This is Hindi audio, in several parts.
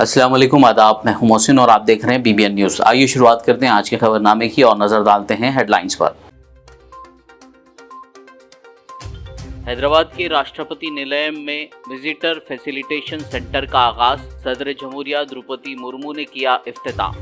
अस्सलाम वालेकुम, आदाब। मैं हूं मोहसिन और आप देख रहे हैं BBN न्यूज़। आइए शुरुआत करते हैं आज के खबरनामे की और नजर डालते हैं हेडलाइंस पर। हैदराबाद के राष्ट्रपति निलयम में विजिटर फैसिलिटेशन सेंटर का आगाज, सदर जमहूरिया द्रौपदी मुर्मू ने किया इफ्तिताह।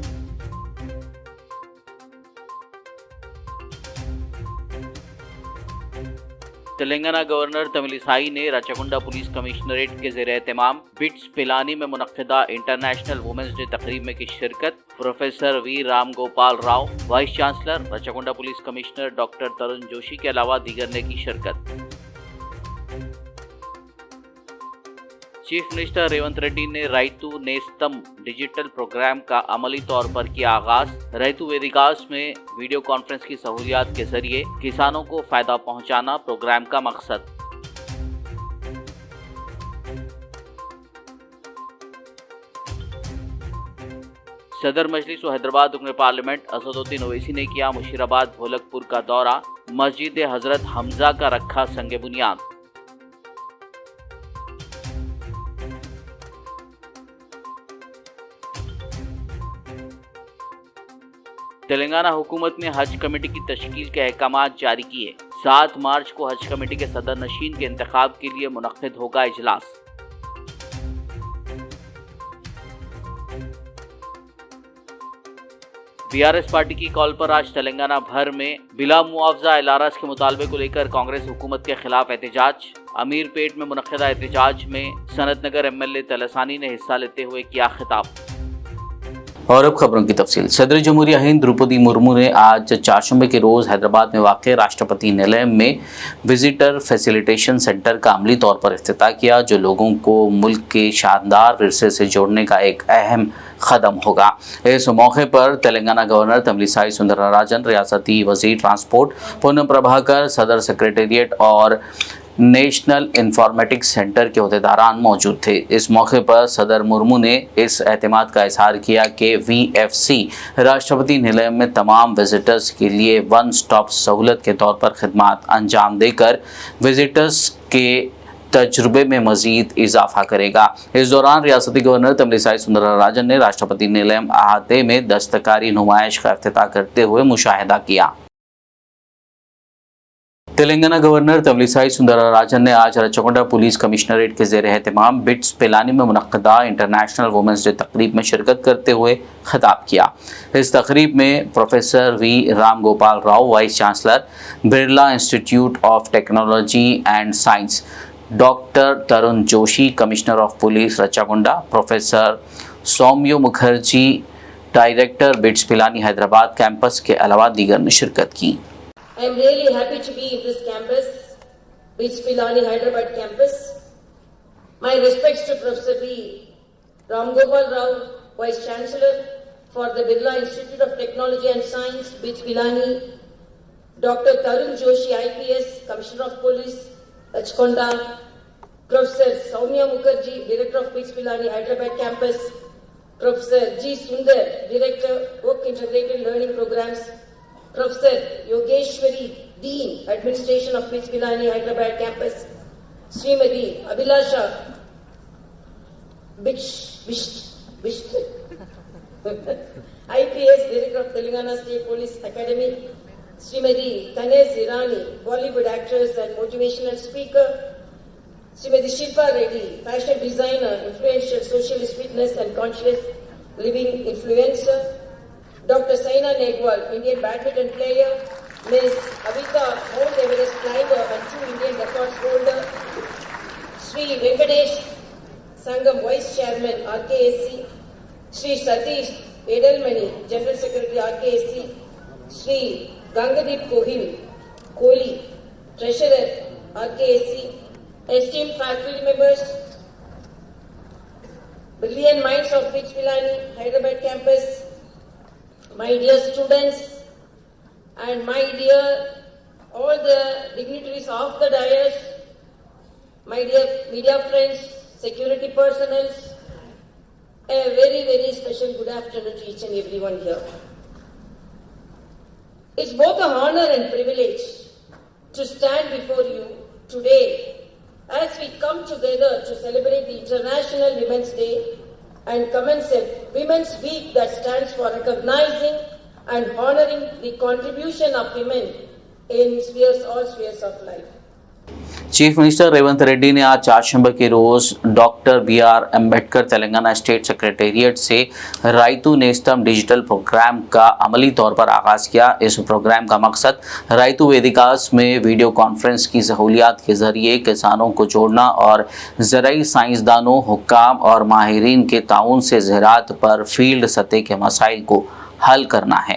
तेलंगाना गवर्नर तमिलिसाई ने राचकोंडा पुलिस कमिश्नरेट के ज़ेर एहतमाम बिट्स पिलानी में मुनक्किदा इंटरनेशनल वुमेन्स डे तकरीब में की शिरकत। Professor V Ram Gopal Rao, vice chancellor, Rachakonda police commissioner doctor Tarun Joshi के अलावा दीगर ने की शिरकत। चीफ मिनिस्टर रेवंत रेड्डी ने राइतु नेस्तम डिजिटल प्रोग्राम का अमली तौर पर किया आगाज। राइतु वेदिकास में वीडियो कॉन्फ्रेंस की सहूलियात के जरिए किसानों को फायदा पहुंचाना प्रोग्राम का मकसद। सदर मजलिस व हैदराबाद रुकन पार्लियामेंट असदुद्दीन ओवैसी ने किया मुशीराबाद भोलकपुर का दौरा। मस्जिद हजरत हमजा का रखा संगे बुनियाद। तेलंगाना हुकूमत ने हज कमेटी की तश्कील के अहकामात जारी किए। 7 मार्च को हज कमेटी के सदर नशीन के इंतखाब के लिए मुनक्किद होगा इजलास। BRS पार्टी की कॉल पर आज तेलंगाना भर में बिला मुआवजा LRS के मुतालबे को लेकर कांग्रेस हुकूमत के खिलाफ एहतजाज। अमीरपेट में मुनक्किदा एहतजाज में सनत नगर MLA तलसानी ने हिस्सा लेते हुए किया खिताब। और अब खबरों की तफसील। सदर जमहूरिया हिंद द्रौपदी मुर्मू ने आज चारशंबे के रोज़ हैदराबाद में वाक़ राष्ट्रपति निलयम में विजिटर फैसिलिटेशन सेंटर का अमली तौर पर इफ्तिताह किया, जो लोगों को मुल्क के शानदार विरसे से जोड़ने का एक अहम कदम होगा। इस मौके पर तेलंगाना गवर्नर तमिलिसाई सुंदरराजन, रियासती वज़ीर ट्रांसपोर्ट पूनम प्रभाकर, सदर सेक्रेटेरिएट और नेशनल इंफॉर्मेटिक्स सेंटर के अहदेदारान मौजूद थे। इस मौके पर सदर मुर्मू ने इस एतमाद का इजहार किया कि VFC राष्ट्रपति निलयम में तमाम विजिटर्स के लिए वन स्टॉप सहूलत के तौर पर खिदमात अंजाम देकर विजिटर्स के तजुर्बे में मजीद इजाफा करेगा। इस दौरान रियासती गवर्नर तमिलिसाई सुंदरराजन ने राष्ट्रपति निलयम अहाते में दस्तकारी नुमाइश का इफ्तिताह करते हुए मुशाहिदा किया। तेलंगाना गवर्नर तमिलिसाई सुंदरराजन ने आज राचकोंडा पुलिस कमिश्नरेट के ज़ेर एहतमाम बिट्स पिलानी में मुनक्किदा इंटरनेशनल वुमेन्स डे तकरीब में शिरकत करते हुए खिताब किया। इस तकरीब में professor V Ram Gopal Rao, vice chancellor, Birla Institute of Technology and Science, doctor Tarun Joshi, commissioner of police Rachakonda, professor Saumya Mukherjee, director BITS Pilani Hyderabad campus के अलावा दीगर ने शिरकत की। I am really happy to be in this campus, BITS Pilani Hyderabad campus. My respects to Professor V. Ram Gopal Rao, Vice Chancellor for the Birla Institute of Technology and Science, BITS Pilani, Dr. Tarun Joshi, IPS, Commissioner of Police, Rachakonda, Professor Soumya Mukherjee, Director of BITS Pilani Hyderabad campus, Professor G. Sundar, Director, Work Integrated Learning Programs, Professor Yogeshwari, Dean, Administration of BITS Pilani Hyderabad campus, Srimati Abhilasha Bisht, IPS, Director of Telangana State Police Academy, Srimati Tanes Irani, Bollywood actress and motivational speaker, Srimati Shilpa Reddy, fashion designer, influential socialist fitness and conscious living influencer, Dr. Saina Nehwal, Indian badminton player, Ms. Avita, Mount Everest climber and 2 Indian records holder, Sri Venkatesh Sangam, Vice Chairman, RKSC, Sri Satish Edelmani, General Secretary, RKSC, Sri Gangadeep Kohli, Treasurer, RKSC, esteemed faculty members, brilliant minds of BITS Pilani Hyderabad campus, my dear students, and my dear all the dignitaries of the dais, my dear media friends, security personnel, a very, very special good afternoon to each and everyone here. It's both an honor and privilege to stand before you today as we come together to celebrate the International Women's Day and commence a Women's Week that stands for recognizing and honoring the contribution of women in all spheres of life. Chief minister Revanth Reddy ने आज चारशंबा के रोज doctor BR Ambedkar Telangana state secretariat से राइतु नेस्तम डिजिटल प्रोग्राम का अमली तौर पर आगाज़ किया। इस प्रोग्राम का मकसद राइतु वेदिकास में वीडियो कॉन्फ्रेंस की सहूलियात के ज़रिए किसानों को जोड़ना और ज़राई साइंसदानों, हुक्काम और माहिरीन के ताउन से ज़राअत पर फील्ड सतह के मसाइल को हल करना है।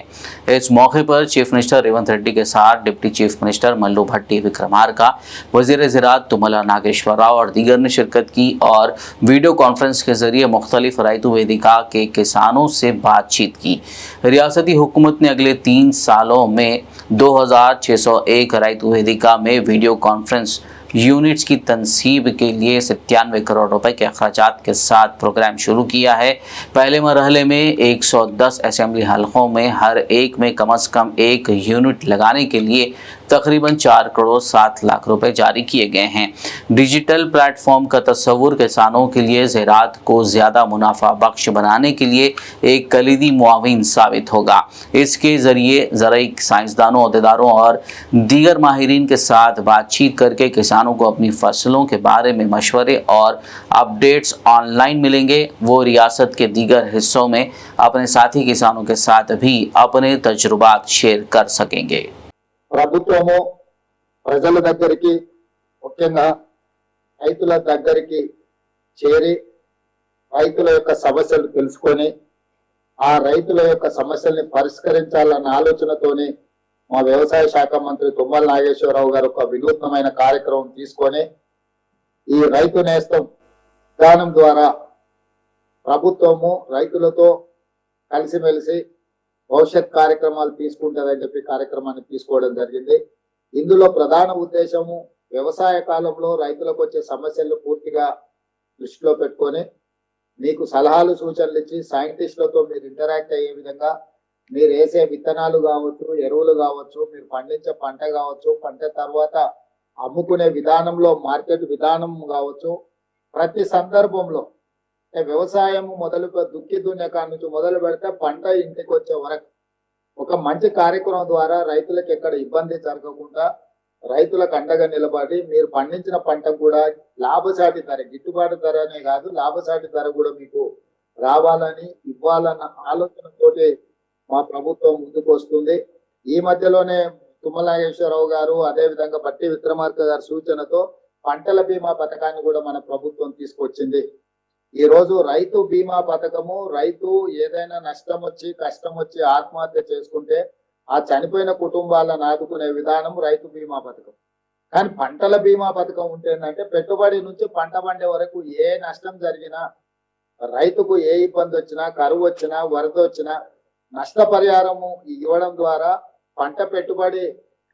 इस मौके पर चीफ मिनिस्टर रेवंत रेड्डी के साथ डिप्टी चीफ मिनिस्टर मल्लू भट्टी विक्रमार्का, वज़ीर ज़राअत तुमला नागेश्वर राव और दीगर ने शिरकत की और वीडियो कॉन्फ्रेंस के ज़रिए मुख्तलिफ राइतु वेदिका के किसानों से बातचीत की। रियासती हुकूमत ने अगले 3 सालों में 2601 राइतु वेदिका में वीडियो कॉन्फ्रेंस यूनिट्स की तनसीब के लिए 97 करोड़ रुपए के अखराजात के साथ प्रोग्राम शुरू किया है। पहले मरहले में 110 असेंबली हलकों में हर एक में कम से कम एक यूनिट लगाने के लिए तकरीबन 4 करोड़ 7 लाख रुपए जारी किए गए हैं। डिजिटल प्लेटफॉर्म का तस्वुर किसानों के लिए ज़राअत को ज़्यादा मुनाफा बख्श बनाने के लिए एक कलीदी मुआविन साबित होगा। इसके ज़रिए ज़राई साइंसदानों, अहदेदारों और दीगर माहिरीन के साथ बातचीत करके किसानों को अपनी फसलों के बारे में मशवरे और अपडेट्स ऑनलाइन मिलेंगे। वो रियासत के दीगर हिस्सों में अपने साथी किसानों के साथ भी अपने तजुर्बात शेयर कर सकेंगे। ప్రభుత్వము ప్రజల దగ్గరికి ముఖ్యంగా రైతుల దగ్గరికి చేరి రైతుల యొక్క సమస్యలు తెలుసుకొని ఆ రైతుల యొక్క సమస్యల్ని పరిష్కరించాలన్న ఆలోచనతోనే మా వ్యవసాయ శాఖ మంత్రి తుమ్మల నాగేశ్వరరావు గారు ఒక వినూత్నమైన కార్యక్రమం తీసుకొని ఈ రైతు నేస్తం విధానం ద్వారా ప్రభుత్వము రైతులతో కలిసిమెలిసి భవిష్యత్ కార్యక్రమాలు తీసుకుంటుందని చెప్పి కార్యక్రమాన్ని తీసుకోవడం జరిగింది। ఇందులో ప్రధాన ఉద్దేశము వ్యవసాయ కాలంలో రైతులకు వచ్చే సమస్యలను పూర్తిగా దృష్టిలో పెట్టుకొని మీకు సలహాలు సూచనలు ఇచ్చి సైంటిస్టులతో మీరు ఇంటరాక్ట్ అయ్యే విధంగా మీరు వేసే విత్తనాలు కావచ్చు, ఎరువులు కావచ్చు, మీరు పండించే పంట కావచ్చు, పంట తర్వాత అమ్ముకునే విధానంలో మార్కెట్ విధానం కావచ్చు, ప్రతి సందర్భంలో వ్యవసాయం దుక్కి దున్యకాడ నుంచి మొదలు పెడితే పంట ఇంటికి వచ్చే వరకు ఒక మంచి కార్యక్రమం ద్వారా రైతులకు ఎక్కడ ఇబ్బంది జరగకుండా రైతులకు అండగా నిలబడి మీరు పండించిన పంట కూడా లాభసాటి ధర, గిట్టుబాటు ధరనే కాదు లాభసాటి ధర కూడా మీకు రావాలని ఇవ్వాలన్న ఆలోచనతోటి మా ప్రభుత్వం ముందుకు వస్తుంది। ఈ మధ్యలోనే తుమ్మల నాగేశ్వరరావు గారు అదే విధంగా భట్టి విక్రమార్క గారి సూచనతో పంటల బీమా పథకాన్ని కూడా మన ప్రభుత్వం తీసుకొచ్చింది। ఈ రోజు రైతు బీమా పథకము, రైతు ఏదైనా నష్టం వచ్చి కష్టం వచ్చి ఆత్మహత్య చేసుకుంటే ఆ చనిపోయిన కుటుంబాలను ఆదుకునే విధానం రైతు బీమా పథకం। కానీ పంటల బీమా పథకం ఉంటే ఏంటంటే పెట్టుబడి నుంచి పంట పండే వరకు ఏ నష్టం జరిగినా, రైతుకు ఏ ఇబ్బంది వచ్చినా, కరువు వచ్చినా, వరద వచ్చినా నష్టపరిహారము ఇవ్వడం ద్వారా పంట పెట్టుబడి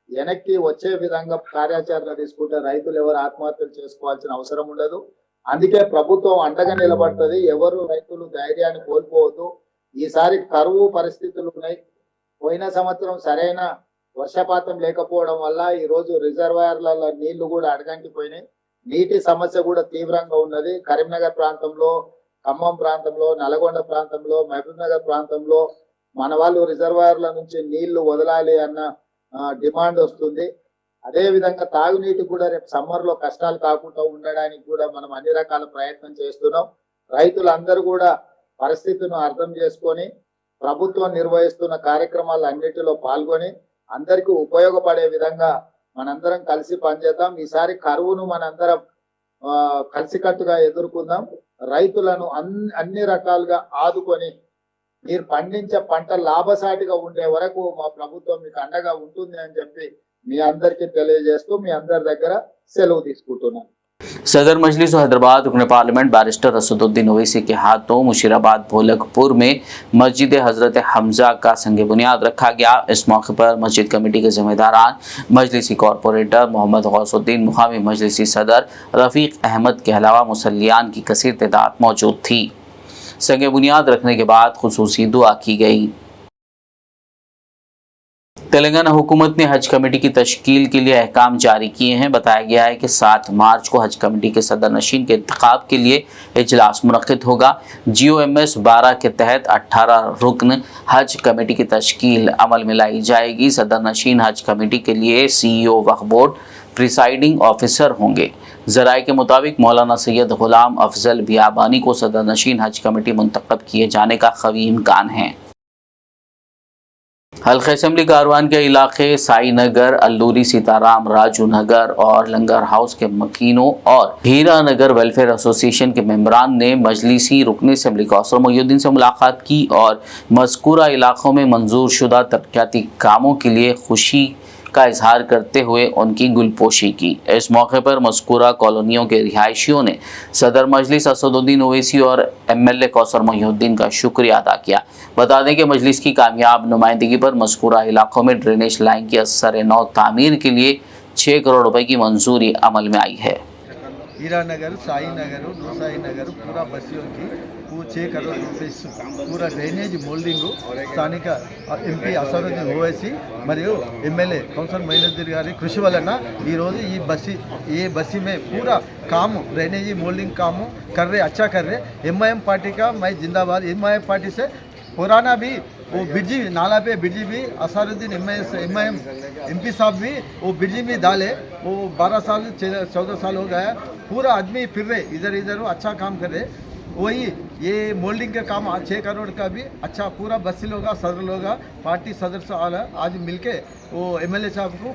వెనక్కి వచ్చే విధంగా కార్యాచరణ తీసుకుంటే రైతులు ఎవరు ఆత్మహత్యలు చేసుకోవాల్సిన అవసరం ఉండదు। అందుకే ప్రభుత్వం అండగా నిలబడుతుంది। ఎవరు రైతులు ధైర్యాన్ని కోల్పోవద్దు। ఈసారి కరువు పరిస్థితులు ఉన్నాయి। పోయిన సంవత్సరం సరైన వర్షపాతం లేకపోవడం వల్ల ఈ రోజు రిజర్వాయర్లలో నీళ్లు కూడా అడగంటిపోయినాయి। నీటి సమస్య కూడా తీవ్రంగా ఉన్నది। కరీంనగర్ ప్రాంతంలో, ఖమ్మం ప్రాంతంలో, నల్గొండ ప్రాంతంలో, మహబూబ్ నగర్ ప్రాంతంలో మన వాళ్ళు రిజర్వాయర్ల నుంచి నీళ్లు వదలాలి అన్న డిమాండ్ వస్తుంది। అదే విధంగా తాగునీటి కూడా రేపు సమ్మర్ లో కష్టాలు కాకుండా ఉండడానికి కూడా మనం అన్ని రకాల ప్రయత్నం చేస్తున్నాం। రైతులందరూ కూడా పరిస్థితిని అర్థం చేసుకొని ప్రభుత్వం నిర్వహిస్తున్న కార్యక్రమాలు అన్నిటిలో పాల్గొని అందరికీ ఉపయోగపడే విధంగా మనందరం కలిసి పనిచేద్దాం। ఈసారి కరువును మనందరం కలిసికట్టుగా ఎదుర్కొందాం। రైతులను అన్ని రకాలుగా ఆదుకొని మీరు పండించే పంట లాభసాటిగా ఉండే వరకు మా ప్రభుత్వం మీకు అండగా ఉంటుంది అని చెప్పి మీ అందరికీ తెలియజేస్తూ మీ అందరి దగ్గర సెలవు తీసుకుంటున్నాను। सदर मजलिस हैदराबाद रुकन पार्लियामेंट बैरिस्टर असदुद्दीन ओवैसी के हाथों मुशीराबाद भोलकपुर में मस्जिद हजरत हमजा का संग बुनियाद रखा गया। इस मौके पर मस्जिद कमेटी के जिम्मेदारान, मजलिसी कॉरपोरेटर मोहम्मद गौसुद्दीन, मुकामी मजलिसी सदर रफ़ीक अहमद के अलावा मुसल्लियान की कसीर तादाद मौजूद थी। संग बुनियाद रखने के बाद खुसूसी दुआ की गई। तेलंगाना हुकूमत ने हज कमेटी की तश्कील के लिए अहकाम जारी किए हैं। बताया गया है कि 7 मार्च को हज कमेटी के सदर नशीन के इंतखाब के लिए इजलास मुनक्किद होगा। GOMS 12 के तहत 18 रुकन हज कमेटी की तश्कील अमल में लाई जाएगी। सदर नशीन हज कमेटी के लिए CEO वक्फ बोर्ड प्रिसाइडिंग ऑफिसर होंगे। ज़राए के मुताबिक मौलाना सैयद गुलाम अफजल बियाबानी को सदर नशीन हज कमेटी मुंतखब किए जाने का क़वी इम्कान है। हल्का असम्बली कारवान के इलाके साई नगर, अल्लूरी, सीताराम, राजू नगर और लंगर हाउस के मकीनों और हीरा नगर वेलफेयर एसोसिएशन के मेंबरान ने मजलिसी रुकन असम्बली कौसर मोहिउद्दीन से मुलाकात की और मज़कूरा इलाकों में मंजूर शुदा तरक्याती कामों के लिए खुशी का इजहार करते हुए उनकी गुलपोशी की। इस मौके पर मज़कूरा कॉलोनियों के रिहायशियों ने सदर मजलिस असदुद्दीन ओवैसी और MLA कौसर मोहिउद्दीन का शुक्रिया अदा किया। बता दें कि मजलिस की कामयाब नुमाइंदगी पर मज़कूरा इलाकों में ड्रेनेज लाइन की असर नौ तामीर के लिए 6 करोड़ रुपए की मंजूरी अमल में आई है। हीरा नगर, साई नगर, नूसाई नगर पूरा बस्तियों की 6 करोड़ रुपये पूरा డ్రైనేజ్ మోల్డింగ్ స్థానిక MP అసరుద్దీన్ ఓవైసీ మరియు MLA కౌన్సిలర్ మొయినుద్దీన్ గారి కృషి వలన ఈరోజు ఈ బస్सी में पूरा काम ड्రైనేజ్ मोल्डिंग काम कर रहे, अच्छा कर रहे। MIM पार्टी का मैं जिंदाबाद। MIM पार्टी से पुराना भी वो ब्रिज नाला पे ब्रिज भी असरुद्दीन MIM MP साहब भी वो ब्रिज भी डाले। वो 12 साल 14 साल हो गया। पूरा आदमी फिर रहे इधर इधर, अच्छा काम कर रहे। वही ये मोल्डिंग का काम 6 करोड़ का भी अच्छा पूरा बस्सी लोग सदर लोग पार्टी सदस्य आज मिलके वो MLA साहब को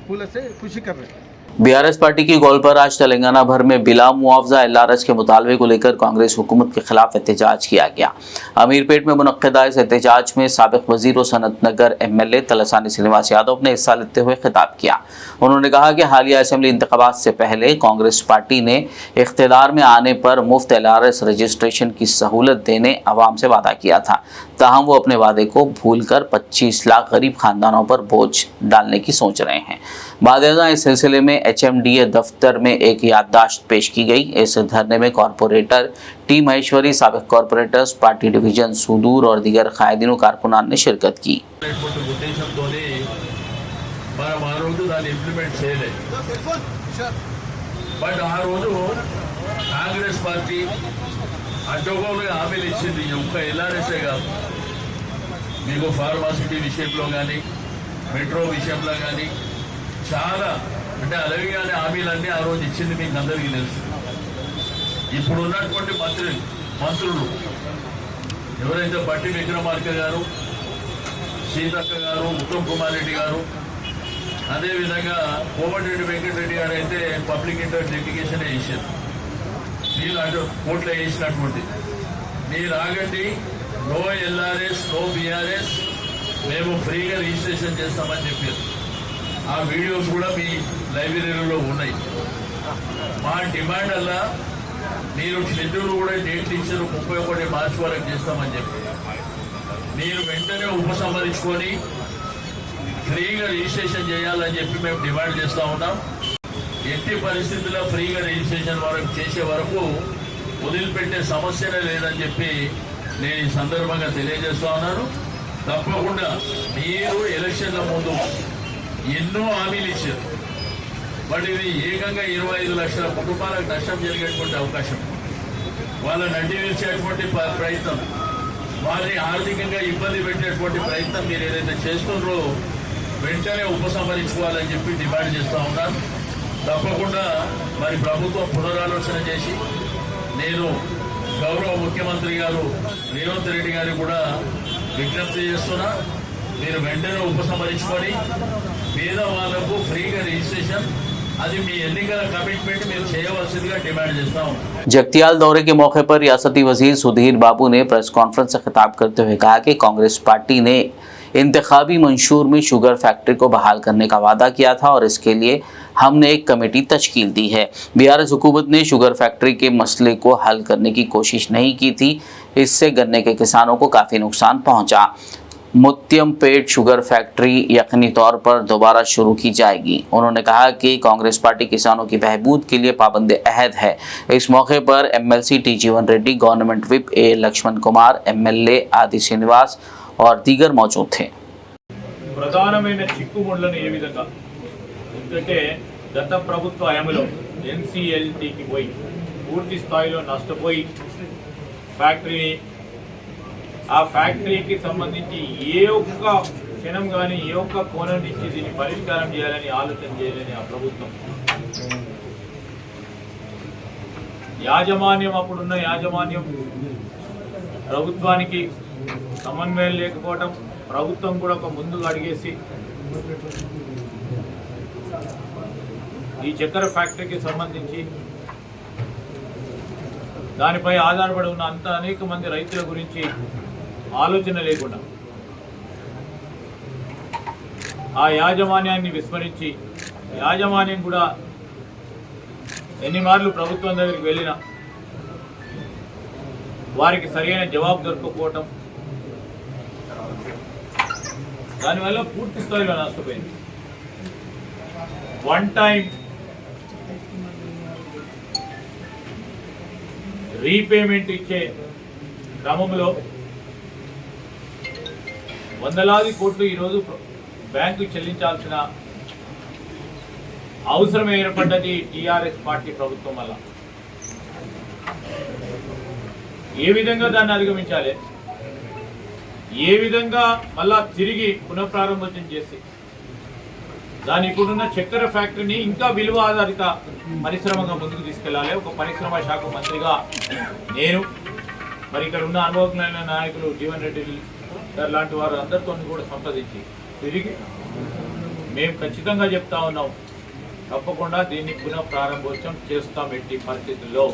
फूल से खुशी कर रहे। BRS पार्टी की कॉल पर आज तेलंगाना भर में बिला मुआवजा LRS के मुतालबे को लेकर कांग्रेस हुकूमत के खिलाफ एहतजाज किया गया। अमीरपेट में मुनक्किदा इस एहतजाज में साबिक वजीर व सनत नगर MLA तलसानी श्रीनिवास यादव ने हिस्सा लेते हुए खिताब किया। उन्होंने कहा कि हालिया असेंबली इंतखाबात से पहले कांग्रेस पार्टी ने इख्तियार में आने पर मुफ्त LRS रजिस्ट्रेशन की सहूलत देने अवाम से वादा किया था। ताहम वो अपने वादे को भूलकर 25 लाख गरीब खानदानों पर बोझ डालने की सोच रहे हैं। बादशाह इस सिलसिले में HMDA दफ्तर में एक याददाश्त पेश की गई। इस धरने में कॉरपोरेटर T महेश्वरी, साबिक कॉरपोरेटर्स, पार्टी डिवीजन सूदूर और दीगर कायदीन कारकुनान ने शिरकत की। కాంగ్రెస్ పార్టీ అడ్డగోలుగా హామీలు ఇచ్చింది. ఇంకా LRSే కాదు, మీకు ఫార్మాసిటీ విషయంలో కానీ మెట్రో విషయంలో కానీ చాలా అంటే అలవిగానే హామీలన్నీ ఆ రోజు ఇచ్చింది మీకు అందరికీ తెలుసు. ఇప్పుడు ఉన్నటువంటి మంత్రులు ఎవరైతే బట్టి విక్రమార్క గారు, సీతక్క గారు, ఉత్తమ్ కుమార్ రెడ్డి గారు, అదేవిధంగా కోమటిరెడ్డి వెంకటరెడ్డి గారు అయితే పబ్లిక్ ఇంట్రెస్ట్ లిటిగేషన్ వేసారు. మీరు అటు కోర్టులో వేసినటువంటి మీరు ఆగండి, నో LRS నో BRS, మేము ఫ్రీగా రిజిస్ట్రేషన్ చేస్తామని చెప్పారు. ఆ వీడియోస్ కూడా మీ లైబ్రరీలో ఉన్నాయి. మా డిమాండ్ అలా మీరు షెడ్యూల్ కూడా డేట్లు ఇచ్చారు, 31 మార్చి వరకు చేస్తామని చెప్పి మీరు వెంటనే ఉపసంహరించుకొని ఫ్రీగా రిజిస్ట్రేషన్ చేయాలని చెప్పి మేము డిమాండ్ చేస్తూ ఉన్నాం. ఎట్టి పరిస్థితుల్లో ఫ్రీగా రిజిస్ట్రేషన్ వరకు చేసే వరకు వదిలిపెట్టే సమస్యనే లేదని చెప్పి నేను ఈ సందర్భంగా తెలియజేస్తా ఉన్నాను. తప్పకుండా మీరు ఎలక్షన్ల ముందు ఎన్నో హామీలు ఇచ్చారు. బట్ ఇది ఏకంగా 25 లక్షల కుటుంబాలకు నష్టం జరిగేటువంటి అవకాశం, వాళ్ళని అడ్డగించేటువంటి ప్రయత్నం, వారిని ఆర్థికంగా ఇబ్బంది పెట్టేటువంటి ప్రయత్నం మీరు ఏదైతే చేస్తున్నారో వెంటనే ఉపసంహరించుకోవాలని చెప్పి డిమాండ్ చేస్తూ ఉన్నాను. తప్పకుండా మరి ప్రభుత్వం పునరాలోచన చేసి నేను గౌరవ ముఖ్యమంత్రి గారు రేవంత్ రెడ్డి గారికి కూడా విజ్ఞప్తి చేస్తున్నా, మీరు వెంటనే ఉపసంహరించుకొని పేదవాళ్లకు ఫ్రీగా రిజిస్ట్రేషన్ అది మీ ఎన్నికల కమిట్మెంట్ మీరు చేయవలసిందిగా డిమాండ్ చేస్తాం. जगतियाल दौरे के मौके पर रियासती वजीर सुधीर बाबू ने प्रेस कॉन्फ्रेंस से खिताब करते हुए कहा कि कांग्रेस पार्टी ने इंतखाबी मंशूर में शुगर फैक्ट्री को बहाल करने का वादा किया था और इसके लिए हमने एक कमेटी तश्कील दी है। BRS हुकूमत ने शुगर फैक्ट्री के मसले को हल करने की कोशिश नहीं की थी, इससे गन्ने के किसानों को काफ़ी नुकसान पहुंचा। मुत्यमपेट शुगर फैक्ट्री यकीनी तौर पर दोबारा शुरू की जाएगी। उन्होंने कहा कि कांग्रेस पार्टी किसानों की बहबूद के लिए पाबंद अहद है। इस मौके पर MLC T Jeevan Reddy, government whip A Lakshman Kumar, MLA Adi Srinivas और दीगर मौजूद थे। ప్రధానమైన చిక్కుముళ్లను ఏ విధంగా, ఎందుకంటే గత ప్రభుత్వ హయాంలో ఎన్సీఎల్టీకి పోయి పూర్తి స్థాయిలో నష్టపోయి ఫ్యాక్టరీని, ఆ ఫ్యాక్టరీకి సంబంధించి ఏ ఒక్క క్షణం కానీ ఏ ఒక్క కోణం నుంచి దీన్ని పరిష్కారం చేయాలని ఆలోచన చేయాలని ఆ ప్రభుత్వం యాజమాన్యం, అప్పుడున్న యాజమాన్యం ప్రభుత్వానికి సమన్వయం లేకపోవటం, ప్రభుత్వం కూడా ఒక ముందుకు అడిగేసి ఈ చక్కెర ఫ్యాక్టరీకి సంబంధించి దానిపై ఆధారపడి ఉన్న అనేక మంది రైతుల గురించి ఆలోచన లేకుండా ఆ యాజమాన్యాన్ని విస్మరించి, యాజమాన్యం కూడా ఎన్ని మార్లు ప్రభుత్వం దగ్గరికి వెళ్ళినా వారికి సరైన జవాబు దొరకకపోవటం, దానివల్ల పూర్తి స్థాయిలో నష్టపోయింది. వన్ టైం రీపేమెంట్ ఇచ్చే క్రమంలో వందలాది కోట్లు ఈరోజు బ్యాంకు చెల్లించాల్సిన అవసరం ఏర్పడ్డది టీఆర్ఎస్ పార్టీ ప్రభుత్వం వల్ల. ఏ విధంగా దాన్ని అధిగమించాలి, ఏ విధంగా మళ్ళా తిరిగి పునఃప్రారంభోచన చేసి దాని ఇప్పుడున్న చక్కెర ఫ్యాక్టరీని ఇంకా విలువ ఆధారిత పరిశ్రమగా ముందుకు తీసుకెళ్లాలి. ఒక పరిశ్రమ శాఖ మంత్రిగా నేను మరి ఇక్కడ ఉన్న అనుభవజ్ఞులైన నాయకులు జీవన్ రెడ్డి గారు లాంటి వారు అందరితో కూడా సంప్రదించి తిరిగి మేము ఖచ్చితంగా చెప్తా ఉన్నాం, తప్పకుండా దీన్ని పునఃప్రారంభోత్సవం చేస్తాం. ఎట్టి పరిస్థితుల్లో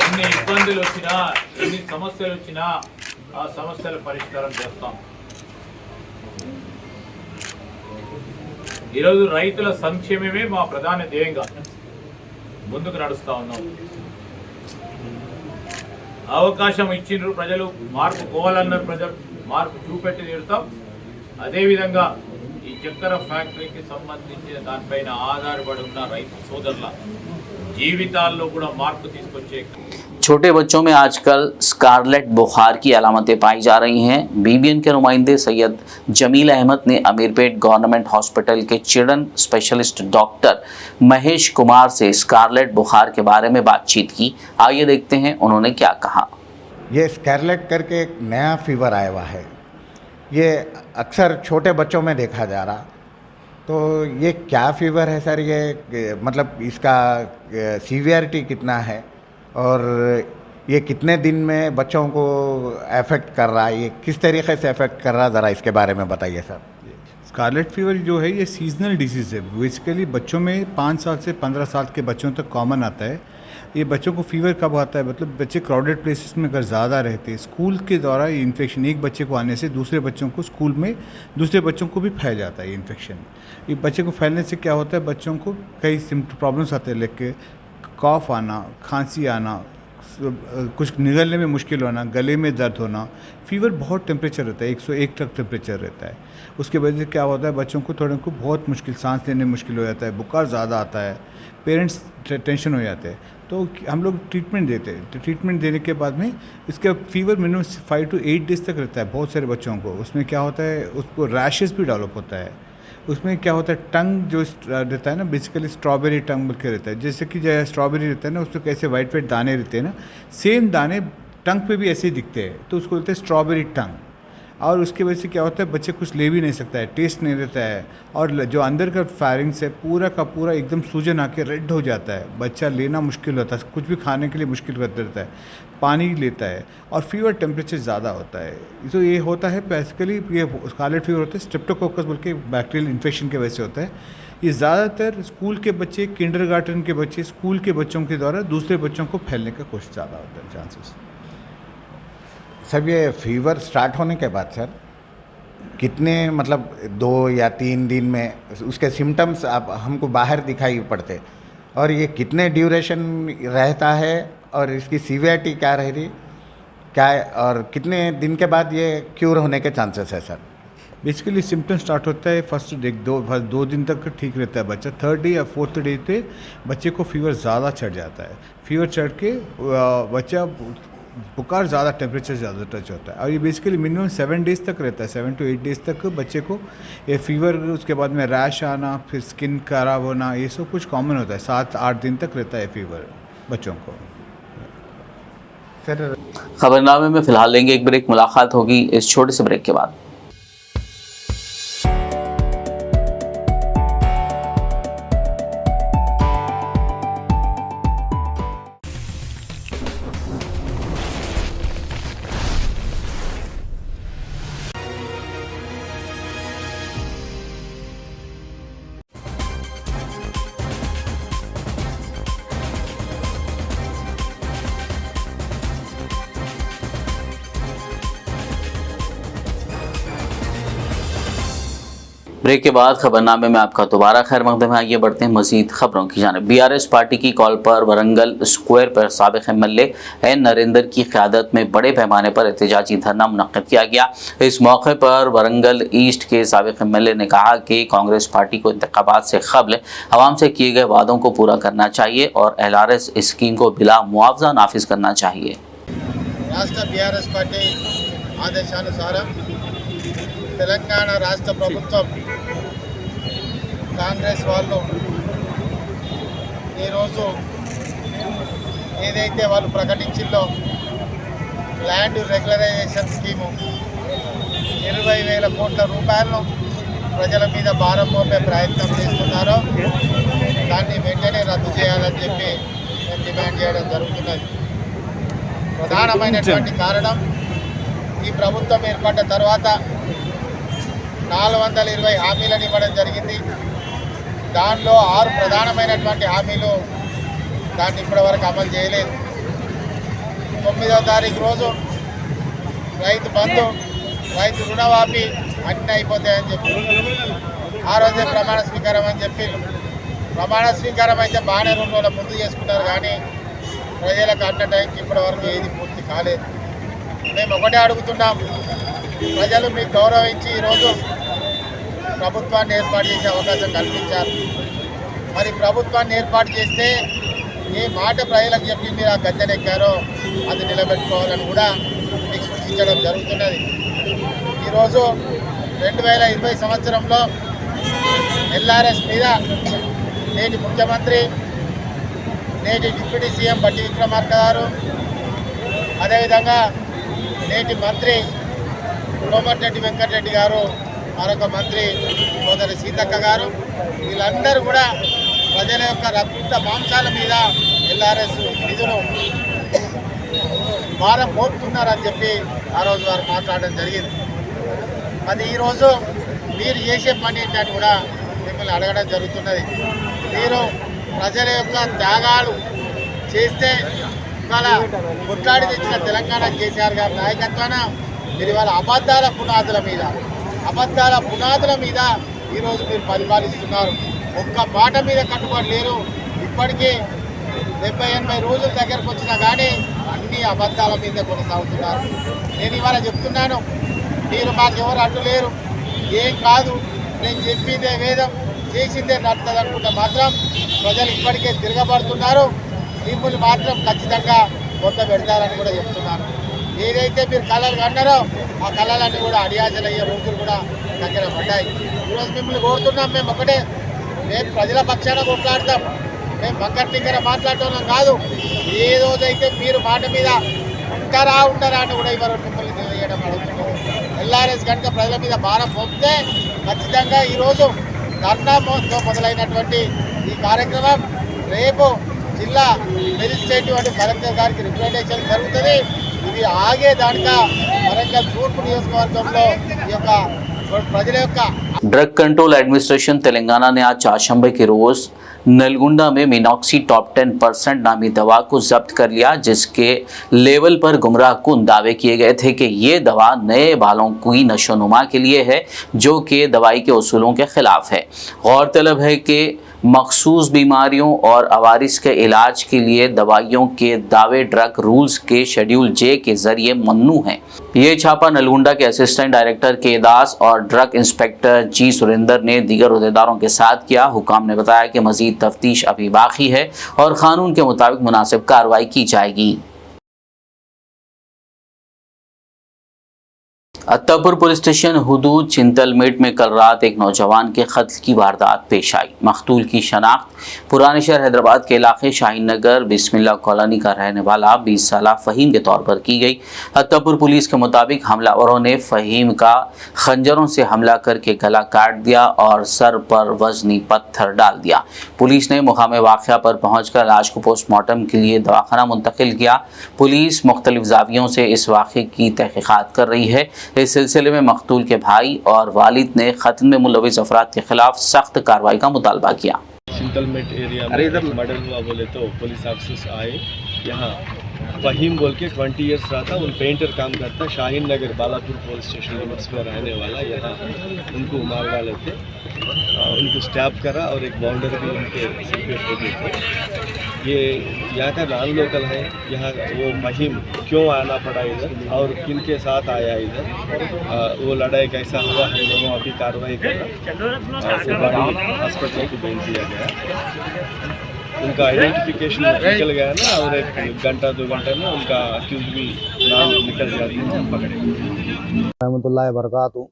ఎన్ని ఇబ్బందులు వచ్చినా, ఎన్ని సమస్యలు వచ్చినా ఆ సమస్యల పరిష్కారం చేస్తాం. ఈరోజు రైతుల సంక్షేమమే మా ప్రధాన ధ్యేయంగా ముందుకు నడుస్తూ ఉన్నాం. అవకాశం ఇచ్చిండ్రు ప్రజలు, మార్పు పోవాలన్నారు ప్రజలు, మార్పు చూపెట్టి తీరుతాం. అదేవిధంగా ఈ చక్కెర ఫ్యాక్టరీకి సంబంధించిన దానిపైన ఆధారపడి ఉన్న రైతు సోదరుల జీవితాల్లో కూడా మార్పు తీసుకొచ్చే छोटे बच्चों में आजकल स्कारलेट बुखार की अलामतें पाई जा रही हैं। बीबीएन के नुमाइंदे सैयद जमील अहमद ने अमीरपेट गवर्नमेंट हॉस्पिटल के children specialist doctor Mahesh Kumar से स्कारलेट बुखार के बारे में बातचीत की। आइए देखते हैं उन्होंने क्या कहा। ये स्कारलेट करके एक नया फीवर आया हुआ है, ये अक्सर छोटे बच्चों में देखा जा रहा। तो ये क्या फीवर है सर, ये मतलब इसका सीवियरिटी कितना है और ये कितने दिन में बच्चों को अफेक्ट कर रहा है, ये किस तरीके से अफेक्ट कर रहा है, ज़रा इसके बारे में बताइए सर। स्कारलेट फीवर जो है ये सीजनल डिसीज़ है। बेसिकली बच्चों में 5 साल से 15 साल के बच्चों तक कॉमन आता है। ये बच्चों को फीवर कब आता है, मतलब बच्चे क्राउडेड प्लेसेस में अगर ज़्यादा रहते हैं, स्कूल के दौरान ये इन्फेक्शन एक बच्चे को आने से दूसरे बच्चों को स्कूल में दूसरे बच्चों को भी फैल जाता है। ये इन्फेक्शन ये बच्चे को फैलने से क्या होता है, बच्चों को कई प्रॉब्लम्स आते हैं, लेके कॉफ आना, खांसी आना, कुछ निगलने में मुश्किल होना, गले में दर्द होना, फीवर बहुत टेम्परेचर रहता है, 101 तक टेम्परेचर रहता है। उसके वजह से क्या होता है, बच्चों को थोड़े को बहुत मुश्किल, सांस लेने में मुश्किल हो जाता है, बुखार ज़्यादा आता है, पेरेंट्स टेंशन हो जाते हैं। तो हम लोग ट्रीटमेंट देते हैं। तो ट्रीटमेंट देने के बाद में इसका फीवर मिनिमम 5 to 8 डेज तक रहता है बहुत सारे बच्चों को। उसमें क्या होता है, उसको रैशेस भी डेवलप होता है। उसमें क्या होता है, टंग जो रहता है ना, बेसिकली स्ट्रॉबेरी टंग बोल के रहता है। जैसे कि जो स्ट्रॉबेरी रहता है ना, उसमें कैसे वाइट वाइट दाने रहते हैं ना, सेम दाने टंग पे भी ऐसे ही दिखते हैं, तो उसको बोलते हैं स्ट्रॉबेरी टंग। और उसकी वजह से क्या होता है, बच्चे कुछ ले भी नहीं सकता है, टेस्ट नहीं रहता है, और जो अंदर का फायरिंग्स है पूरा का पूरा एकदम सूजन आके रेड हो जाता है, बच्चा लेना मुश्किल होता है, कुछ भी खाने के लिए मुश्किल करता रहता है, पानी लेता है, और फीवर टेम्परेचर ज़्यादा होता है। तो ये होता है बेसिकली, ये स्कारलेट फीवर होता है स्ट्रेप्टोकोकस बोल के बैक्टीरियल इन्फेक्शन की वजह से होता है। ये ज़्यादातर स्कूल के बच्चे, किंडरगार्टन के बच्चे, स्कूल के बच्चों के द्वारा दूसरे बच्चों को फैलने का कोशिश ज़्यादा होता है, चांसेस। सर ये फीवर स्टार्ट होने के बाद सर कितने मतलब 2 या 3 दिन में उसके सिम्टम्स आप हमको बाहर दिखाई पड़ते, और ये कितने ड्यूरेशन रहता है, और इसकी सीवियरिटी क्या रह रही क्या है, और कितने दिन के बाद ये क्यूर होने के चांसेस है सर। बेसिकली सिम्टम स्टार्ट होता है फर्स्ट 2 दिन तक ठीक रहता है बच्चा, 3rd डे या 4th डे पे बच्चे को फीवर ज़्यादा चढ़ जाता है। फीवर चढ़ के बच्चा बुखार ज़्यादा, टेम्परेचर ज़्यादा टच होता है और ये बेसिकली मिनिमम 7 डेज़ तक रहता है, 7 to 8 डेज़ तक बच्चे को ये फीवर, उसके बाद में रैश आना, फिर स्किन खराब होना, ये सब कुछ कॉमन होता है। 7-8 दिन तक रहता है फीवर बच्चों को। फिर खबरनामे में फिलहाल लेंगे एक ब्रेक, मुलाकात होगी इस छोटे से ब्रेक के बाद। ब्रेक के बाद खबरनामे में आपका दोबारा खैर मकदम है। आइए बढ़ते हैं मजीद खबरों की जानिब। बीआरएस पार्टी की कॉल पर वरंगल स्क्वायर पर साबिक एमएलए एन नरेंद्र की क़यादत में बड़े पैमाने पर एहतजाजी धरना मुनक्किद किया गया। इस मौके पर वरंगल ईस्ट के साबिक एमएलए ने कहा कि कांग्रेस पार्टी को इंतखाबात से क़ब्ल आवाम से किए गए वादों को पूरा करना चाहिए और LRS स्कीम को बिला मुआवजा नाफिज करना चाहिए। రాష్ట్ర బీఆర్ఎస్ పార్టీ ఆదేశానుసారం తెలంగాణ రాష్ట్ర ప్రభుత్వం కాంగ్రెస్ వాళ్ళు ఈరోజు ఏదైతే వాళ్ళు ప్రకటించిందో ల్యాండ్ రెగ్యులరైజేషన్ స్కీము 20,000 కోట్ల రూపాయలను ప్రజల మీద భారం మోపే ప్రయత్నం చేస్తున్నారో దాన్ని వెంటనే రద్దు చేయాలని చెప్పి మేము డిమాండ్ చేయడం జరుగుతున్నది. ప్రధానమైనటువంటి కారణం ఈ ప్రభుత్వం ఏర్పడ్డ తర్వాత 420 హామీలను ఇవ్వడం జరిగింది. దానిలో 6 ప్రధానమైనటువంటి హామీలు దాన్ని ఇప్పటివరకు అమలు చేయలేదు. 9వ తారీఖు రోజు రైతు బంధు, రైతు రుణమాఫీ అన్నీ అయిపోతాయని చెప్పి ఆ రోజే ప్రమాణ స్వీకారం అని చెప్పి ప్రమాణ స్వీకారం అయితే బాగానే 2 రోజుల ముందు చేసుకున్నారు, కానీ ప్రజలకు అన్న టైంకి ఇప్పటివరకు ఏది పూర్తి కాలేదు. మేము ఒకటే అడుగుతున్నాం, ప్రజలు మీకు గౌరవించి ఈరోజు ప్రభుత్వాన్ని ఏర్పాటు చేసే అవకాశం కల్పించారు. మరి ప్రభుత్వాన్ని ఏర్పాటు చేస్తే ఏ మాట ప్రజలకు చెప్పి మీరు ఆ గద్దెనెక్కారో అది నిలబెట్టుకోవాలని కూడా మీకు సూచించడం జరుగుతున్నది. ఈరోజు 2020 సంవత్సరంలో LRS మీద నేటి ముఖ్యమంత్రి, నేటి డిప్యూటీ సీఎం బట్టి విక్రమార్క గారు, అదేవిధంగా నేటి మంత్రి కోమటిరెడ్డి వెంకటరెడ్డి గారు, మరొక మంత్రి సోదరి సీతక్క గారు, వీళ్ళందరూ కూడా ప్రజల యొక్క రక్త మాంసాల మీద LRS నిధులు భారం మోపుతున్నారని చెప్పి ఆ రోజు వారు మాట్లాడడం జరిగింది. అది ఈరోజు మీరు చేసే పని ఏంటని కూడా మిమ్మల్ని అడగడం జరుగుతున్నది. మీరు ప్రజల యొక్క త్యాగాలు చేస్తే ఇవాళ కొట్లాడి తెచ్చిన తెలంగాణ కేసీఆర్ గారి నాయకత్వాన మీరు ఇవాళ అబద్ధాల పునాదుల మీద ఈరోజు మీరు పరిపాలిస్తున్నారు. ఒక్క మాట మీద కట్టుబడి లేరు. ఇప్పటికీ 70-80 రోజుల దగ్గరకు వచ్చినా కానీ అన్ని అబద్ధాల మీద కొనసాగుతున్నారు. నేను ఇవాళ చెప్తున్నాను, మీరు మాకెవరు అడ్డు లేరు, ఏం కాదు, నేను చెప్పిందే వేదం, చేసిందే నడుతుంది అనుకుంటే మాత్రం ప్రజలు ఇప్పటికే తిరగబడుతున్నారు. మిమ్మల్ని మాత్రం ఖచ్చితంగా కొత్త పెడతారని కూడా చెప్తున్నాను. ఏదైతే మీరు కళలు కన్నారో ఆ కళలన్నీ కూడా అడియాసలయ్యే రోజులు కూడా దగ్గర పడ్డాయి. ఈరోజు మిమ్మల్ని కోరుతున్నాం, మేము ఒకటే, మేము ప్రజల పక్షాన కొట్లాడతాం, మేము పక్కన దగ్గర మాట్లాడటం కాదు. ఏ రోజైతే మీరు మాట మీద ఉండరా అని కూడా ఇవ్వరు మిమ్మల్ని తెలియజేయడం అడుగుతున్నాం. LRS కనుక ప్రజల మీద భారం పొందితే ఖచ్చితంగా ఈరోజు ధర్నాతో మొదలైనటువంటి ఈ కార్యక్రమం రేపు జిల్లా మెజిస్ట్రేటివ్ అంటే కలెక్టర్ గారికి రిప్రజెంటేషన్ జరుగుతుంది. ఇది ఆగేదానిక వరంగల్ తూర్పు నియోజకవర్గంలో ఈ యొక్క ప్రజల యొక్క ड्रग कंट्रोल एडमिनिस्ट्रेशन तेलंगाना ने आज चारशंबे के रोज नलगुंडा में मिनॉक्सी टॉप 10% नामी दवा को जब्त कर लिया, जिसके लेवल पर गुमराह कुन दावे किए गए थे कि ये दवा नए बालों की नशोनुमा के लिए है, जो कि दवाई के उसूलों के खिलाफ है। गौरतलब है कि मखसूस बीमारियों और अवारिस के इलाज के लिए दवाइयों के दावे ड्रग रूल्स के शेड्यूल J के जरिए ममनू हैं। ये छापा नलगुंडा के असिस्टेंट डायरेक्टर के दास और ड्रग इंस्पेक्टर जी सुरेंद्र ने दीगर उहदेदारों के साथ किया। हुकाम ने बताया कि मजीद तफ्तीश अभी बाकी है और कानून के मुताबिक मुनासिब कार्रवाई की जाएगी। अत्तापुर पुलिस स्टेशन हुदूद चिंतलमेट में कल रात एक नौजवान के कत्ल की वारदात पेश आई। मकतूल की शनाख्त पुराने शहर हैदराबाद के इलाके शाहीन नगर बिस्मिल्लाह कॉलोनी का रहने वाला 20 साला फ़हीम के तौर पर की गई। अत्तापुर पुलिस के मुताबिक हमलावरों ने फ़हीम का खंजरों से हमला करके गला काट दिया और सर पर वजनी पत्थर डाल दिया। पुलिस ने मुकामे वाक़या पर पहुंचकर लाश को पोस्टमार्टम के लिए दवाखाना मुंतकिल किया। पुलिस मुख्तलिफ ज़ावियों से इस वाक़े की तहक़ीक़ात कर रही है। इस सिलसिले में मकतूल के भाई और वालिद ने कत्ल में मुलविस अफराद के खिलाफ सख्त कार्रवाई का मुतालबा किया। चिंतलमेट एरिया में मर्डर हुआ बोले तो पुलिस ऑफिसर्स आए यहाँ। फ़हीम बोल के 20 ईयर्स रहा था, उन पेंटर काम करता, शाहीन नगर बालापुर पुलिस स्टेशन लिमिट्स में रहने वाला। यहाँ उनको मार डाले थे, उनको स्टैप करा और एक बाउंडर भी उनके सिर पे ठोके थे। ये यहाँ का नॉन लोकल है। यहाँ वो फ़हीम क्यों आना पड़ा इधर और किन के साथ आया इधर, वो लड़ाई कैसा हुआ, हम लोगों अभी कार्रवाई कर रहा है। बड़ी हॉस्पिटल को भेज दिया गया। उनका आइडेंटिफिकेशन निकल गया ना, और एक घंटा 2 घंटे में उनका अक्यूज भी नाम निकल गया, पकड़े। रहमतुल्लाह बरकातहू।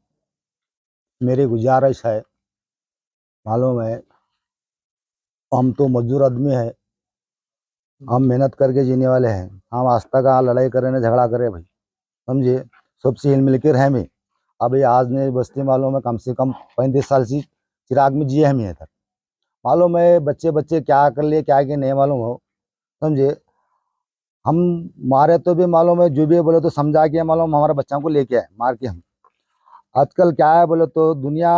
मेरी गुजारिश है, मालूम है हम तो मजदूर आदमी है, हम मेहनत करके जीने वाले हैं। हम आस्था का लड़ाई करे ना झगड़ा करे भाई, समझे, सबसे हिल मिल के रहे में। अभी आज ने बस्ती मालूम है कम से कम 35 साल से चिराग में जिए हम इधर। मालूम है बच्चे क्या कर लिए क्या कि नहीं मालूम हो, समझे। हम मारे तो भी मालूम है, जो भी बोले तो समझा के मालूम हमारे बच्चों को लेके आए मार के। हम आजकल क्या है बोले तो दुनिया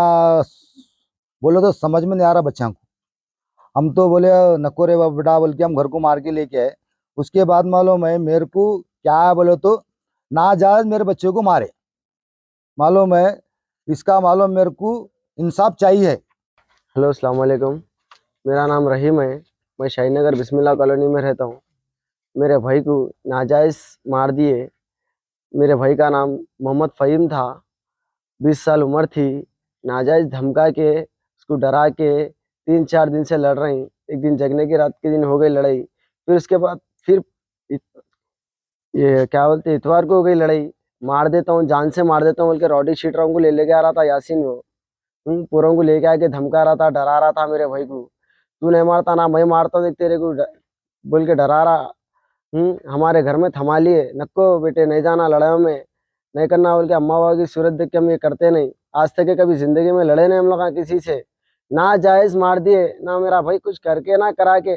बोले तो समझ में नहीं आ रहा बच्चों को। हम तो बोले नको रे बेटा बोल के हम घर को मार के लेके आए। उसके बाद मालूम है मेरे को क्या है बोले तो नाजायज मेरे बच्चे को मारे। मालूम है इसका मालूम मेरे को इंसाफ चाहिए। हेलो अस्सलाम वालेकुम, मेरा नाम रहीम है। मैं शाहीन नगर बिस्मिल्लाह कॉलोनी में रहता हूँ। मेरे भाई को नाजायज़ मार दिए। मेरे भाई का नाम मोहम्मद फ़हीम था, 20 साल उम्र थी। नाजायज़ धमका के उसको डरा के 3-4 दिन से लड़ रही। एक दिन जगने की रात के दिन हो गई लड़ाई, फिर उसके बाद फिर ये क्या बोलते इतवार को हो गई लड़ाई। मार देता हूँ, जान से मार देता हूँ बोल के रॉडी शीटरों को लेके आ रहा था यासीन को। पूरों को लेके आके धमका रहा था, डरा रहा था मेरे भाई को। तू नहीं मारता ना मैं मारता हूँ तेरे को बोल के डरा रहा। हमारे घर में थमा लिए, नको बेटे नहीं जाना लड़ाइयों में, नहीं करना बोल के। अम्मा बाबा की सूरत देख के हम ये करते नहीं। आज तक कभी जिंदगी में लड़े नहीं हम लोग किसी से। ना जायज़ मार दिए, ना मेरा भाई कुछ करके ना करा के।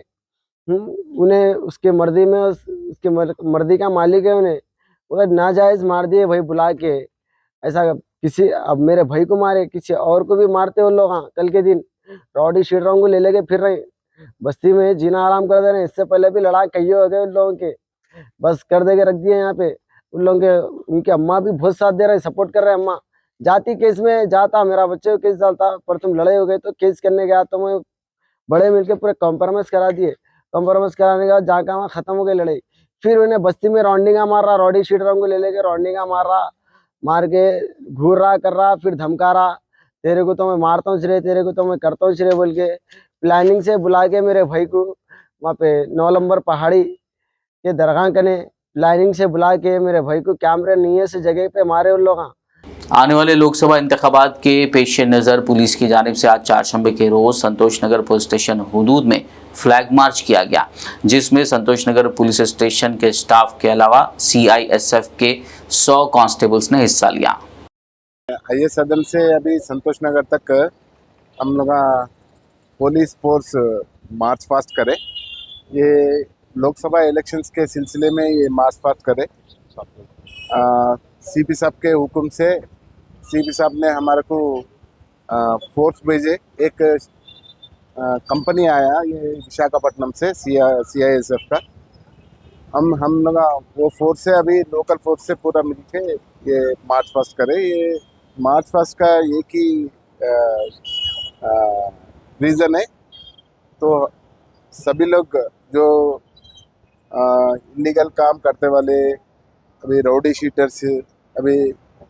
उन्हें उसके मर्जी में, उसके मर्जी का मालिक है, उन्हें उधर नाजायज़ मार दिए भाई बुला के। ऐसा किसी अब मेरे भाई को मारे, किसी और को भी मारते वो लोग। हाँ, कल के दिन रॉडी शीटरों को ले लेके फिर रहे बस्ती में, जीना आराम कर दे रहे। इससे पहले भी लड़ा कई हो गए उन लोगों के, बस कर दे के रख दिए यहाँ पे उन लोगों के। उनके अम्मा भी बहुत साथ दे रहे, सपोर्ट कर रहे। अम्मा जाती केस में जाता, मेरा बच्चे को केस डालता, पर तुम लड़े हो गए तो केस करने गया तो मैं बड़े मिलके पूरे कॉम्प्रोमाइज़ करा दिए। कॉम्प्रोमाइज़ कराने के बाद जाकर वहाँ ख़त्म हो गई लड़ाई। फिर उन्हें बस्ती में राउंडिंगा मार रहा, रॉडी शीटरों को ले लेके राउंडिंगा मार रहा, मार के घूर रहा कर रहा, फिर धमका रहा, तेरे को तो मैं मारता हूँ रे, तेरे को तो मैं करता हूँ रे बोल के। प्लानिंग से बुला के मेरे भाई को वहाँ पे 9 नंबर पहाड़ी के दरगाह कने प्लानिंग से बुला के मेरे भाई को कैमरे नीयत से जगह पे मारे उन लोग। आने वाले लोकसभा इंतखाबात के पेश नज़र पुलिस की जानिब से आज 4 शंबे के रोज़ संतोष नगर पुलिस स्टेशन हुदूद में फ्लैग मार्च किया गया, जिसमें संतोष नगर पुलिस स्टेशन के स्टाफ के अलावा CISF के 100 कांस्टेबल्स ने हिस्सा लिया। आइए सदन से अभी संतोष नगर तक हम लोग पुलिस फोर्स मार्च पास्ट करे। ये लोकसभा इलेक्शंस के सिलसिले में ये मार्च पास्ट करे। CP साहब के हुक्म से CP साहब ने हमारे को फोर्स भेजे। एक कंपनी आया ये विशाखापट्टनम से CISF का। हम लोग वो फोर्स से अभी लोकल फोर्स से पूरा मिलके ये मार्च पास्ट करे। ये मार्च पास्ट का एक ही रीज़न है, तो सभी लोग जो इलीगल काम करते वाले, अभी रौडी शीटर्स, अभी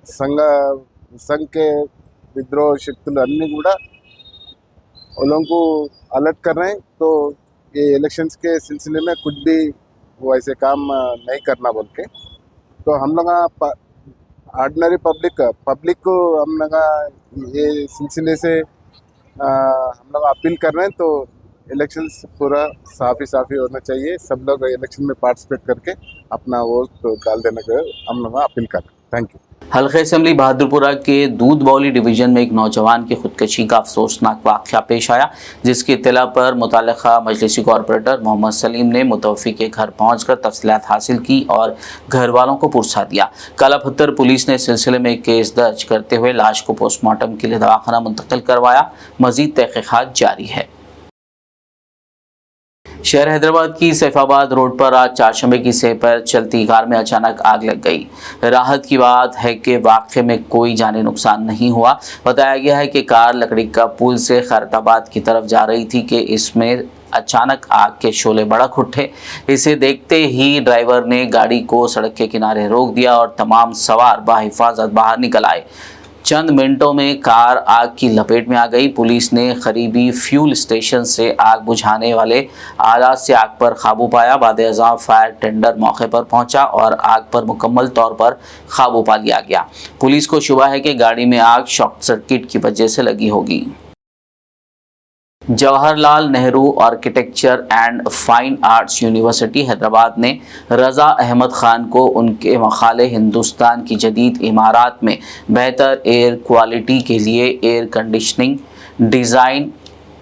संघ के विद्रोह शक्తులు అన్నీ కూడా उन लोगों को अलर्ट कर रहे हैं। तो ये इलेक्शंस के सिलसिले में कुछ भी वो ऐसे काम नहीं करना बोल के। तो हम लोग ऑर्डिनरी पब्लिक को हम लोग ये सिलसिले से हम लोग अपील कर रहे हैं। तो इलेक्शंस पूरा साफी होना चाहिए। सब लोग इलेक्शन में पार्टिसिपेट करके अपना वोट डाल देने का हम लोग अपील कर रहे हैं। Thank you. हल्के असेंबली बहादुरपुरा के दूध बौली डिवीजन में एक नौजवान की खुदकशी का अफसोसनाक वाक़या पेश आया, जिसकी इत्तला पर मुतालिका मजलिसी कॉरपोरेटर मोहम्मद सलीम ने मुतवफ़ी के घर पहुंचकर तफसीलात हासिल की और घर वालों को पुरसा दिया। कालापत्थर पुलिस ने इस सिलसिले में एक केस दर्ज करते हुए लाश को पोस्टमार्टम के लिए दवाखाना मुंतकिल करवाया। मज़ीद तहक़ीक़ात जारी है। शहर हैदराबाद की सैफाबाद रोड पर आज चारशंबे की सेह पर चलती कार में अचानक आग लग गई। राहत की बात है कि वाक़े में कोई जानी नुकसान नहीं हुआ। बताया गया है कि कार लकड़ी का पुल से खैरताबाद की तरफ जा रही थी कि इसमें अचानक आग के शोले भड़क उठे। इसे देखते ही ड्राइवर ने गाड़ी को सड़क के किनारे रोक दिया और तमाम सवार बाहिफाजत बाहर निकल आए। चंद मिनटों में कार आग की लपेट में आ गई। पुलिस ने करीबी फ्यूल स्टेशन से आग बुझाने वाले आलात से आग पर काबू पाया। बाद-ए-अज़ां फायर टेंडर मौके पर पहुंचा और आग पर मुकम्मल तौर पर काबू पा लिया गया। पुलिस को शुबा है कि गाड़ी में आग शॉर्ट सर्किट की वजह से लगी होगी। Jawaharlal Nehru architecture and fine arts university Hyderabad ने रज़ा अहमद ख़ान को उनके मक़ाले हिंदुस्तान की जदीद इमारात में बेहतर एयर क्वालिटी के लिए एयर कंडीशनिंग, डिज़ाइन,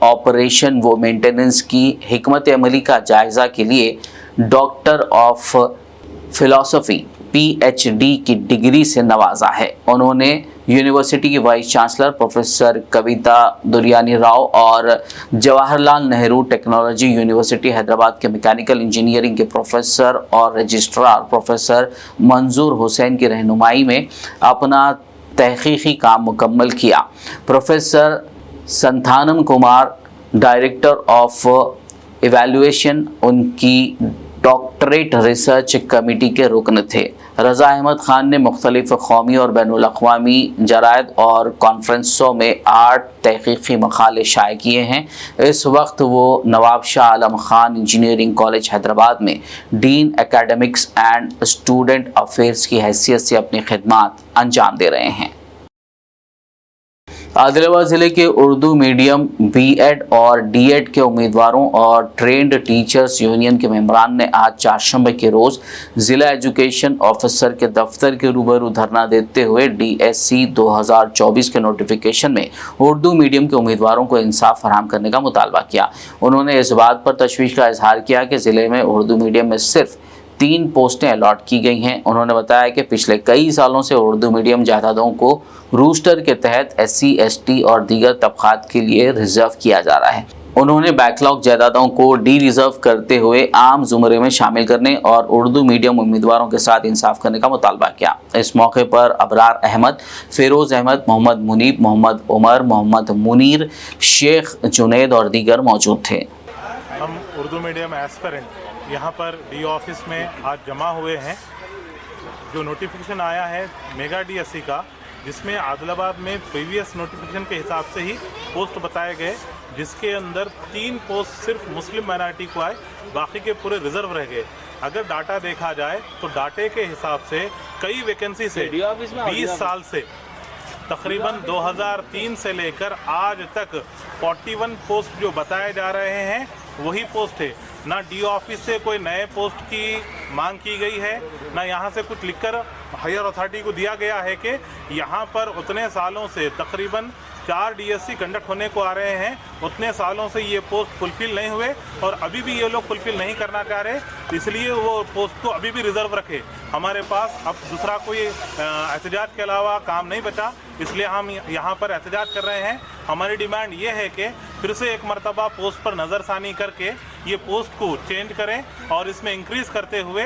ऑपरेशन व मेंटेनेंस की हिकमत अमली का जायज़ा के लिए डॉक्टर ऑफ फ़िलासफ़ी PhD की डिग्री से नवाजा है। उन्होंने यूनिवर्सिटी की वाइस चांसलर प्रोफेसर कविता दुर्यानी राव और जवाहरलाल नेहरू टेक्नोलॉजी यूनिवर्सिटी हैदराबाद के मैकेनिकल इंजीनियरिंग के प्रोफेसर और रजिस्ट्रार प्रोफेसर मंजूर हुसैन की रहनुमाई में अपना तहकीकी काम मुकम्मल किया। Professor Santhanam Kumar director of evaluation उनकी डॉक्टरेट रिसर्च कमेटी के रुकन थे। रज़ा अहमद ख़ान ने मुख्तलिफ़ कौमी और बैनुल अक़वामी जरायद और कॉन्फ्रेंसों में 8 तहक़ीक़ी मक़ाले शाये किए हैं। इस वक्त वो नवाब शाह आलम ख़ान इंजीनियरिंग कॉलेज हैदराबाद में dean academics and student affairs की हैसियत से अपनी खिदमात अंजाम दे रहे हैं। आदिलाबाद ज़िले के उर्दू मीडियम B.Ed और D.Ed के उम्मीदवारों और ट्रेंड टीचर्स यूनियन के मेंबरान ने आज चारशंबे के रोज़ ज़िला एजुकेशन ऑफिसर के दफ्तर के रूबरू धरना देते हुए DSC 2024 के नोटिफिकेशन में उर्दू मीडियम के उम्मीदवारों को इंसाफ फराहम करने का मुतालबा किया। उन्होंने इस बात पर तशवीश का इजहार किया कि ज़िले में उर्दू मीडियम में सिर्फ 3 पोस्टें अलॉट की गई हैं। उन्होंने बताया कि पिछले कई सालों से उर्दू मीडियम जायदादों को रूस्टर के तहत SC, ST और दीगर तबक़ात के लिए रिजर्व किया जा रहा है। उन्होंने बैकलॉग जायदादों को डी रिजर्व करते हुए आम ज़ुमरे में शामिल करने और उर्दू मीडियम उम्मीदवारों के साथ इंसाफ करने का मुतालबा किया। इस मौके पर अबरार अहमद, फ़िरोज़ अहमद, मोहम्मद मुनीब, मोहम्मद उमर, मोहम्मद मुनीर, शेख जुनैद और दीगर मौजूद थे। हम उर्दू मीडियम एस्पिरेंट यहाँ पर डी ऑफिस में आज जमा हुए हैं। जो नोटिफिकेशन आया है मेगा DSC का, जिसमें आदिलाबाद में प्रीवियस नोटिफिकेशन के हिसाब से ही पोस्ट बताए गए, जिसके अंदर 3 पोस्ट सिर्फ मुस्लिम माइनॉरिटी को आए, बाकी के पूरे रिजर्व रह गए। अगर डाटा देखा जाए तो डाटे के हिसाब से कई वैकेंसी से 20 साल से तकरीबन 2003 से लेकर आज तक 41 पोस्ट जो बताए जा रहे हैं वही पोस्ट है। ना डी ऑफिस से कोई नए पोस्ट की मांग की गई है, ना यहाँ से कुछ लिखकर हायर अथॉरिटी को दिया गया है कि यहाँ पर उतने सालों से तकरीबन 4 DSC कंडक्ट होने को आ रहे हैं, उतने सालों से ये पोस्ट फुलफ़िल नहीं हुए और अभी भी ये लोग फुलफ़िल नहीं करना चाह रहे, इसलिए वो पोस्ट को अभी भी रिज़र्व रखे। हमारे पास अब दूसरा कोई एहतजाज के अलावा काम नहीं बचा, इसलिए हम यहाँ पर एहतजाज कर रहे हैं। हमारी डिमांड ये है कि फिर से एक मरतबा पोस्ट पर नज़रसानी करके ये पोस्ट को चेंज करें और इसमें इंक्रीज़ करते हुए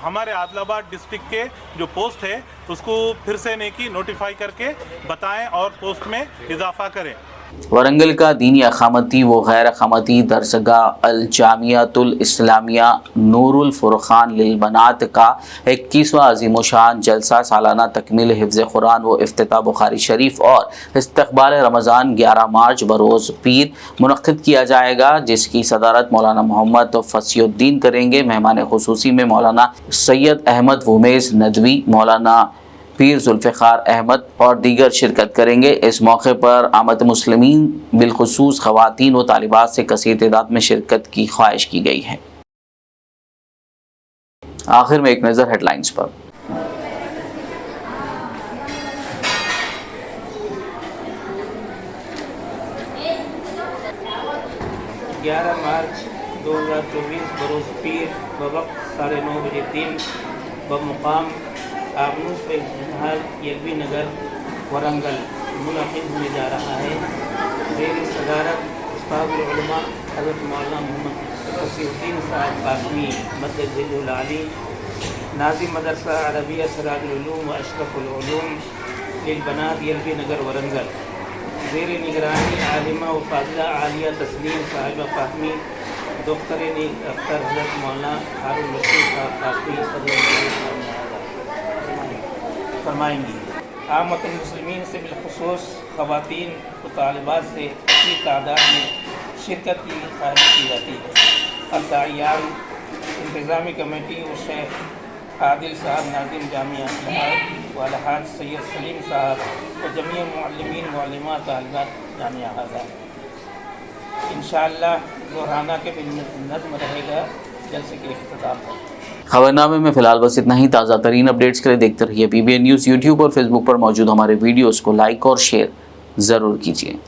हमारे आदिलाबाद डिस्ट्रिक्ट के जो पोस्ट है उसको फिर से नोटिफाई करके बताएं और पोस्ट में इजाफा करें। वरंगल का दीनी अखामती व गैर अखामती दरसगाह अल जामियातुल इस्लामिया नूरुल फुरखान लिल बनात का 21वां अज़ीमुशान जलसा सालाना तकमील हिफ्ज़ कुरान व इफ्तिताह बुखारी शरीफ और इस्तक़बाल रमज़ान 11 मार्च बरोज़ पीर मुनक़्क़िद किया जाएगा, जिसकी सदारत मौलाना मोहम्मद फ़सीउद्दीन करेंगे। मेहमान खुसूसी में मौलाना सैयद अहमद वुमैज़ नदवी, मौलाना पीर जुल्फ़िकार अहमद और दीगर शिरकत करेंगे। इस मौके पर आमद मुस्लिमीन बिलखुसूस ख़वातीन व तालिबात से कसीर तादाद में शिरकत की ख्वाहिश की गई है। आखिर में एक नज़र हेडलाइंस पर। 11 मार्च 2024 बरोज़ पीर बवक्त 9:30 बजे दिन बमुकाम आबनूस पे एलबी नगर वरंगल मुनक़िद होने जा रहा है। ज़ेर सदारत उस्ताद उलमा हज़रत मौलाना मोहम्मद फसीहुद्दीन साहब कासमी मद्दुल आली नाज़िम मदरसा अरबिया सिराजुल उलूम व अशरफुल उलूम लिल बनात एलबी नगर वरंगल ज़ेर निगरानी आलिमा व फाज़िला आलिया तस्लीम साहिबा फ़ातिमी डॉक्टर अख्तर हज़रत मौलाना हारून रशीद साहब कासमी फरमाएंगी। आमतुल मुस्लिमीन से बिलखुसूस ख़वातीन व तालिबात से की तादाद में शिरकत की ख्वाहिश की जाती है। अदायान इंतज़ामी कमेटी और शेख आदिल साहब नाज़िम जामिया व अलहाज सैयद सलीम साहब और जमीय मुअल्लिमीन मुअल्लिमात तालिबात जामिया आज़ाद इंशाअल्लाह दोहराना के बिल नज़्म रहेगा जलसे के इख्तिताम पर। खबरनामे में फिलहाल बस इतना ही। ताज़ा तरीन अपडेट्स के लिए देखते रहिए PBN न्यूज़। यूट्यूब और फेसबुक पर मौजूद हमारे वीडियोज़ को लाइक और शेयर ज़रूर कीजिए।